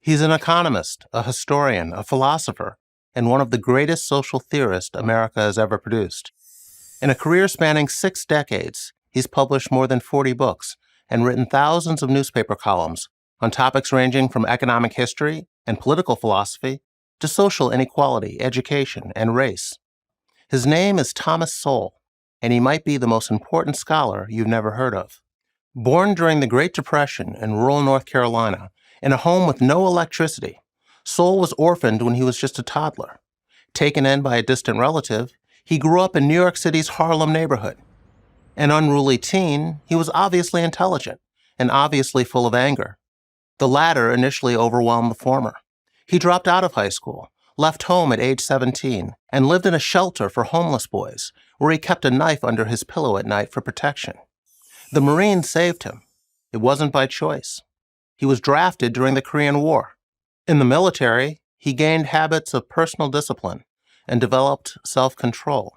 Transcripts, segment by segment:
He's an economist, a historian, a philosopher, and one of the greatest social theorists America has ever produced. In a career spanning 6 decades, he's published more than 40 books and written thousands of newspaper columns on topics ranging from economic history and political philosophy to social inequality, education, and race. His name is Thomas Sowell, and he might be the most important scholar you've never heard of. Born during the Great Depression in rural North Carolina, in a home with no electricity, Sowell was orphaned when he was just a toddler. Taken in by a distant relative, he grew up in New York City's Harlem neighborhood. An unruly teen, he was obviously intelligent and obviously full of anger. The latter initially overwhelmed the former. He dropped out of high school, left home at age 17, and lived in a shelter for homeless boys, where he kept a knife under his pillow at night for protection. The Marines saved him. It wasn't by choice. He was drafted during the Korean War. In the military, he gained habits of personal discipline and developed self-control.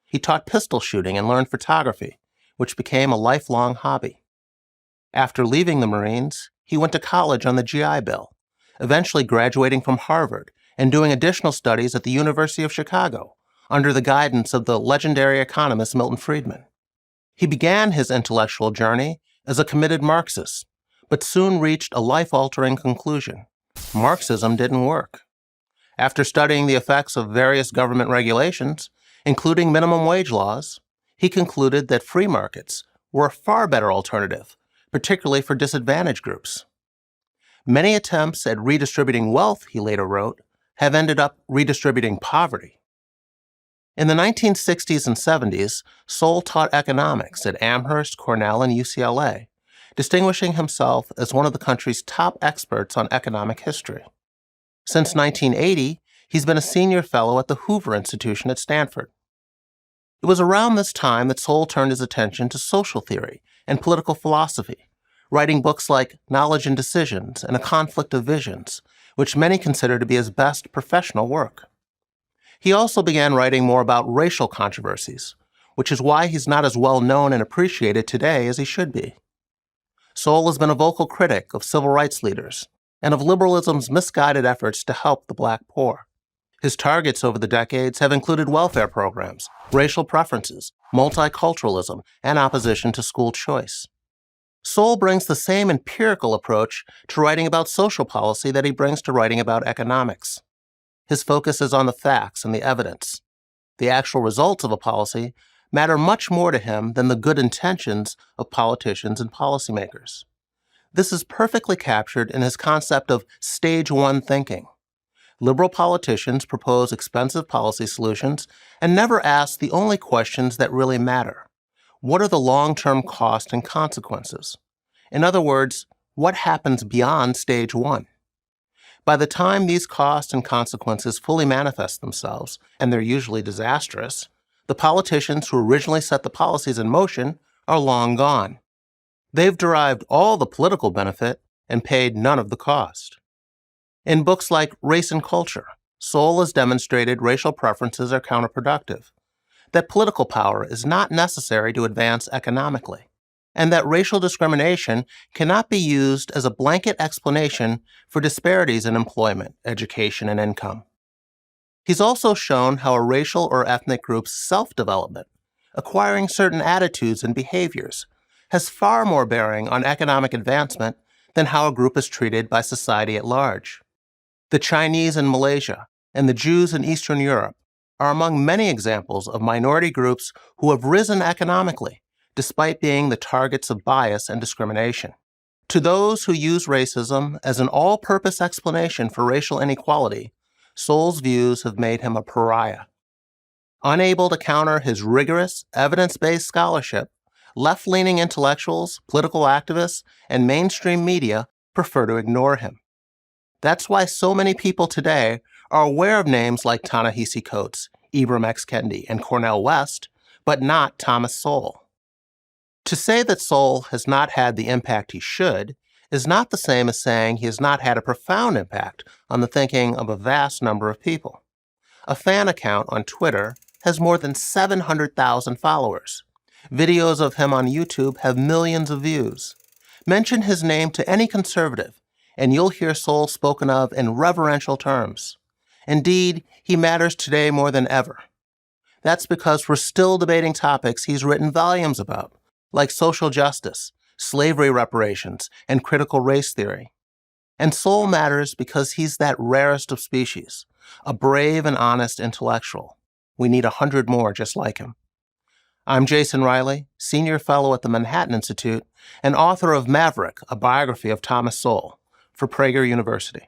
He taught pistol shooting and learned photography, which became a lifelong hobby. After leaving the Marines, he went to college on the GI Bill, eventually graduating from Harvard and doing additional studies at the University of Chicago under the guidance of the legendary economist Milton Friedman. He began his intellectual journey as a committed Marxist, but soon reached a life-altering conclusion. Marxism didn't work. After studying the effects of various government regulations, including minimum wage laws, he concluded that free markets were a far better alternative, particularly for disadvantaged groups. Many attempts at redistributing wealth, he later wrote, have ended up redistributing poverty. In the 1960s and 70s, Sowell taught economics at Amherst, Cornell, and UCLA, distinguishing himself as one of the country's top experts on economic history. Since 1980, he's been a senior fellow at the Hoover Institution at Stanford. It was around this time that Sowell turned his attention to social theory and political philosophy, writing books like Knowledge and Decisions and A Conflict of Visions, which many consider to be his best professional work. He also began writing more about racial controversies, which is why he's not as well known and appreciated today as he should be. Sowell has been a vocal critic of civil rights leaders and of liberalism's misguided efforts to help the black poor. His targets over the decades have included welfare programs, racial preferences, multiculturalism, and opposition to school choice. Sowell brings the same empirical approach to writing about social policy that he brings to writing about economics. His focus is on the facts and the evidence. The actual results of a policy matter much more to him than the good intentions of politicians and policymakers. This is perfectly captured in his concept of stage 1 thinking. Liberal politicians propose expensive policy solutions and never ask the only questions that really matter. What are the long-term costs and consequences? In other words, what happens beyond stage 1? By the time these costs and consequences fully manifest themselves, and they're usually disastrous, the politicians who originally set the policies in motion are long gone. They've derived all the political benefit and paid none of the cost. In books like Race and Culture, Sowell has demonstrated racial preferences are counterproductive, that political power is not necessary to advance economically, and that racial discrimination cannot be used as a blanket explanation for disparities in employment, education, and income. He's also shown how a racial or ethnic group's self-development, acquiring certain attitudes and behaviors, has far more bearing on economic advancement than how a group is treated by society at large. The Chinese in Malaysia and the Jews in Eastern Europe are among many examples of minority groups who have risen economically, despite being the targets of bias and discrimination. To those who use racism as an all-purpose explanation for racial inequality, Sowell's views have made him a pariah. Unable to counter his rigorous, evidence-based scholarship, left-leaning intellectuals, political activists, and mainstream media prefer to ignore him. That's why so many people today are aware of names like Ta-Nehisi Coates, Ibram X. Kendi, and Cornel West, but not Thomas Sowell. To say that Sowell has not had the impact he should is not the same as saying he has not had a profound impact on the thinking of a vast number of people. A fan account on Twitter has more than 700,000 followers. Videos of him on YouTube have millions of views. Mention his name to any conservative, and you'll hear soul spoken of in reverential terms. Indeed, he matters today more than ever. That's because we're still debating topics he's written volumes about, like social justice, slavery reparations, and critical race theory. And soul matters because he's that rarest of species, a brave and honest intellectual. We need 100 more just like him. I'm Jason Riley, Senior Fellow at the Manhattan Institute and author of Maverick, a biography of Thomas Sowell, for Prager University.